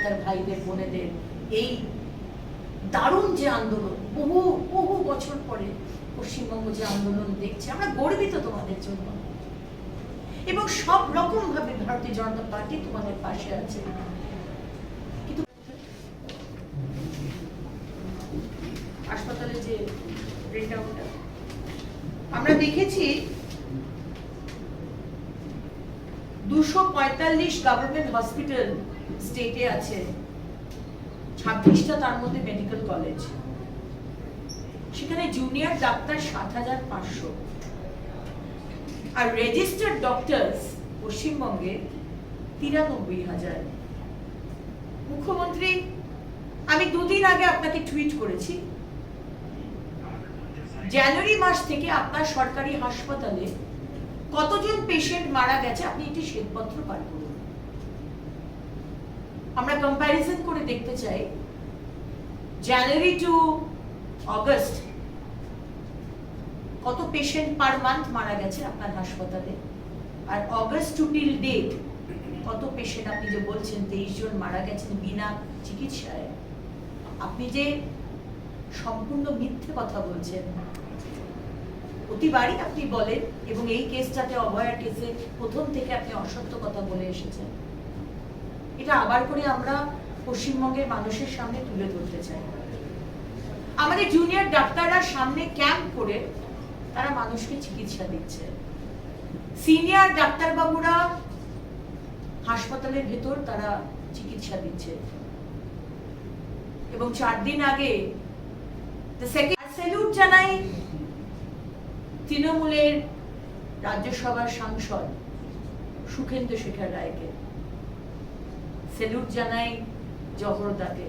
Doctor ভাইদের বোনেদের এই দারুণ যে আন্দোলন, বহু বহু বছর পরে পশ্চিমবঙ্গ যে আন্দোলন দেখছে, আমরা গর্বিত তোমাদের জন্য এবং সব রকম ভাবে ভারতীয় জনতা পার্টি তোমাদের পাশে আছে। কিন্তু হাসপাতালে যে প্রিন্ট আউটটা আমরা দেখেছি, 245 গভর্নমেন্ট হসপিটাল স্টেটে আছে, 26টা তার মধ্যে মেডিকেল কলেজ, সেখানে জুনিয়র ডাক্তার 7,500 আর রেজিস্টার্ড ডক্টরস পশ্চিমবঙ্গে 93,000। মুখ্যমন্ত্রী, আমি দুদিন আগে আপনাকে টুইট করেছি, জানুয়ারি মাস থেকে আপনার সরকারি হাসপাতালে কতজন পেশেন্ট মারা গেছে আপনি একটি শ্বেতপত্র পাঠ করুন। আমরা কম্প্যারিজন করে দেখতে চাই, জানুয়ারি টু অগস্ট কত পেশেন্ট পার মান্থ মারা গেছে আপনার হাসপাতালে, আর অগস্ট টু টিল ডেট কত পেশেন্ট, আপনি যে বলছেন 23 জন মারা গেছেন বিনা চিকিৎসায়, আপনি যে সম্পূর্ণ মিথ্যে কথা বলছেন। প্রতিবারই আপনি বলেন, এবং এই কেসটাতে অভয়া কেসে প্রথম থেকে আপনি অসত্য কথা বলে এসেছেন। এটা আবার করে আমরা পশ্চিমবঙ্গের মানুষের সামনে তুলে ধরতে চাই। আমাদের জুনিয়র ডাক্তাররা সামনে ক্যাম্প করে তারা মানুষকে চিকিৎসা দিচ্ছে, সিনিয়র ডাক্তারবাবুরা হাসপাতালের ভেতর তারা চিকিৎসা দিচ্ছে, এবং 4 দিন আগে স্যালুট জানাই তৃণমূলের রাজ্যসভার সাংসদ সুখেন্দু শেখর রায়কে, স্যালুট জানাই জহরদাকে।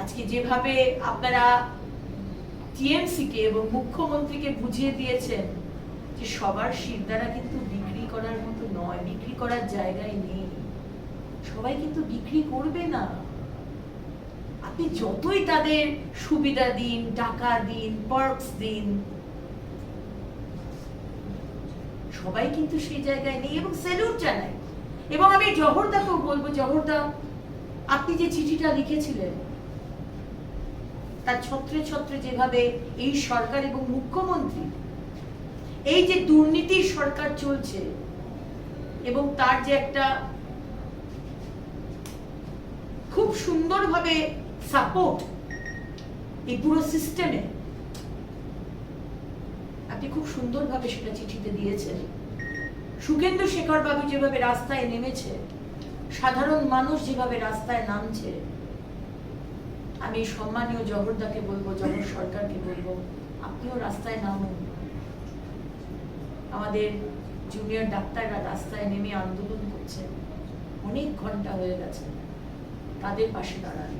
আজকে যেভাবে আপনারা টিএমসি কে এবং মুখ্যমন্ত্রীকে বুঝিয়ে দিয়েছেন যে সবার শিরদাঁড়া কিন্তু বিক্রি করার মতো নয়, বিক্রি করার জায়গায় নেই, সবাই কিন্তু বিক্রি করবে না। আপনি যতই তাদের সুবিধা দিন, টাকা দিন, পার্কস দিন, সবাই কিন্তু সেই জায়গায় নেই, এবং স্যালুট জানাই। এবং আমি জহরদাকেও বলবো, জহরদা আপনি যে চিঠিটা লিখেছিলেন তার ছত্রে ছত্রে যেভাবে এই সরকার এবং মুখ্যমন্ত্রী, এই যে দুর্নীতির সরকার চলছে এবং তার যে একটা খুব সুন্দরভাবে সাপোর্ট এই পুরো সিস্টেমে, আপনি খুব সুন্দরভাবে সেটা চিঠিতে দিয়েছেন। সুখেন্দু শেখর বাবু যেভাবে রাস্তায় নেমেছে, সাধারণ মানুষ যেভাবে রাস্তায় নামছে, আমি সম্মানীয় জহরদাকে বলবো, জহর সরকারকে বলবো, আপনিও রাস্তায় নামুন। আমাদের জুনিয়র ডাক্তাররা রাস্তায় নেমে আন্দোলন করছে, অনেক ঘন্টা হয়ে গেছে, তাদের পাশে দাঁড়ান।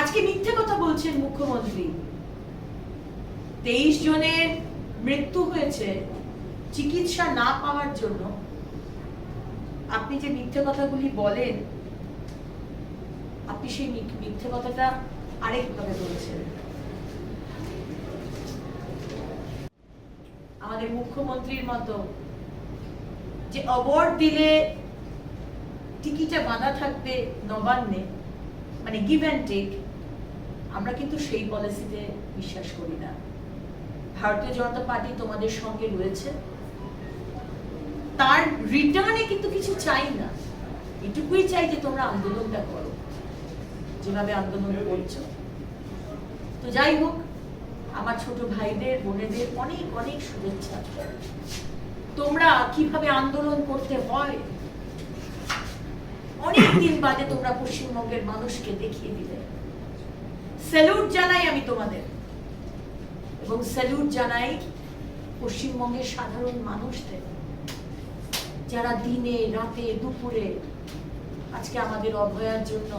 আজকে মিথ্যে কথা বলছেন মুখ্যমন্ত্রী, 23 জনের মৃত্যু হয়েছে চিকিৎসা না পাওয়ার জন্য। আপনি যে মিথ্যে কথাগুলি বলেন, আপনি সেই মিথ্যে কথাটা আরেকভাবে বলছেন। আমাদের মুখ্যমন্ত্রীর মতো যে অ্যাওয়ার্ড দিলে টিকিটে বাঁধা থাকবে নবান্নে, মানে গিভ অ্যান্ড টেক, আমরা কিন্তু সেই পলিসিতে বিশ্বাস করি না। ভারতীয় জনতা পার্টি তোমাদের সঙ্গে রয়েছে, তার রিটার্নে কিন্তু কিছু চাই না, এটুকুই চাই যে তোমরা আন্দোলনটা করো যেভাবে আন্দোলন করছো। তো যাই হোক, আমার ছোট ভাইদের বোনেদের অনেক অনেক শুভেচ্ছা। তোমরা কিভাবে আন্দোলন করতে হয় অনেক দিন বাদে তোমরা পশ্চিমবঙ্গের মানুষকে দেখিয়ে দিলে। স্যালুট জানাই আমি তোমাদের, এবং স্যালুট জানাই পশ্চিমবঙ্গের সাধারণ মানুষদের, যারা দিনে রাতে দুপুরে আজকে আমাদের অভয়ার জন্য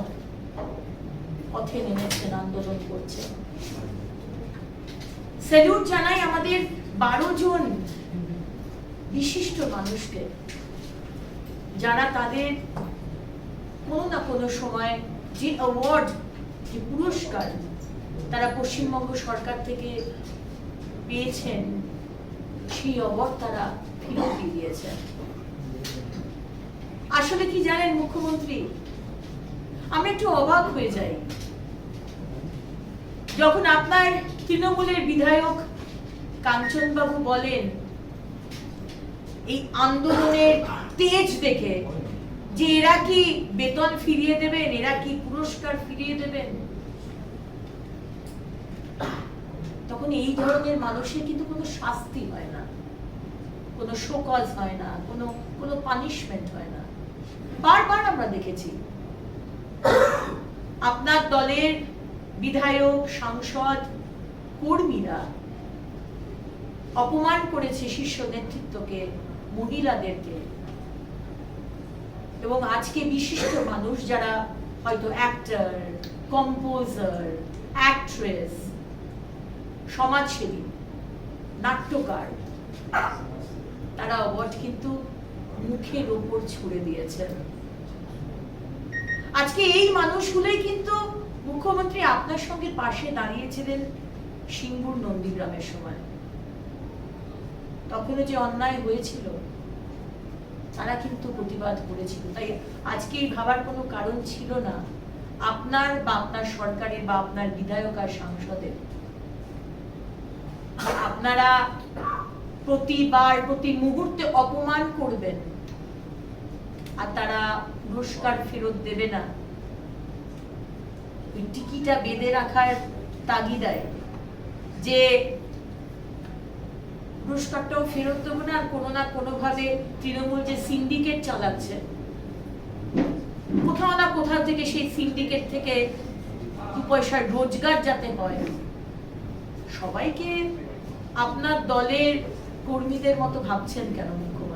পথে নেমেছেন, আন্দোলন করছেন। স্যালুট জানাই আমাদের 12 জন বিশিষ্ট মানুষকে, যারা তাদের কোনো না কোনো সময় যে অ্যাওয়ার্ড, যে পুরস্কার তারা পশ্চিমবঙ্গ সরকার থেকে পেয়েছেন, সেই অ্যাওয়ার্ড তারা ফিরিয়ে দিয়েছেন। আসলে কি জানেন মুখ্যমন্ত্রী, আমরা একটু অবাক হয়ে যাই যখন আপনার তৃণমূলের বিধায়ক কাঞ্চনবাবু বলেন এই আন্দোলনের তেজ দেখে যে এরা কি বেতন ফিরিয়ে দেবেন, এরা কি পুরস্কার ফিরিয়ে দেবেন। তখন এই ধরনের মানুষের কিন্তু কোনো শাস্তি হয় না, কোনো শোকজ হয় না, কোনো পানিশমেন্ট হয় না। বারবার আমরা দেখেছি আপনার দলের বিধায়ক, সাংসদ, কর্মীরা অপমান করেছে শীর্ষ নেতৃত্বকে, মহিলাদেরকে, এবং আজকে বিশিষ্ট মানুষ যারা হয়তো অ্যাক্টর, কম্পোজার, অ্যাক্ট্রেস, সমাজসেবী, নাট্যকার, তারা অ্যাওয়ার্ড কিন্তু মুখের ওপর ছুড়ে দিয়েছেন। আজকে এই মানুষগুলোই কিন্তু মুখ্যমন্ত্রী আপনার সঙ্গে পাশে দাঁড়িয়েছিলেন সিঙ্গুর নন্দীগ্রামের সময়। তখনও যে অন্যায় হয়েছিল তারা কিন্তু প্রতিবাদ করেছিল। তাই আজকে এই ভাবার কোনো কারণ ছিল না আপনার বা আপনার সরকারের বা আপনার বিধায়ক আর সাংসদের আপনারা প্রতিবার প্রতি মুহূর্তে অপমান করবেন আর তারা পুরস্কার ফেরত দেবে না। ওই টিকিটা বেঁধে রাখার তাগিদায় যে পুরস্কারটাও ফেরত দেবো না, আর কোনো না কোনো ভাবে তৃণমূল যে সিন্ডিকেট চালাচ্ছে, কোথাও না কোথাও থেকে সেই সিন্ডিকেট থেকে দু পয়সার রোজগার যাতে হয়। সবাইকে আপনার দলের কর্মীদের মতো ভাবছেন কেন মুখ্যমন্ত্রী?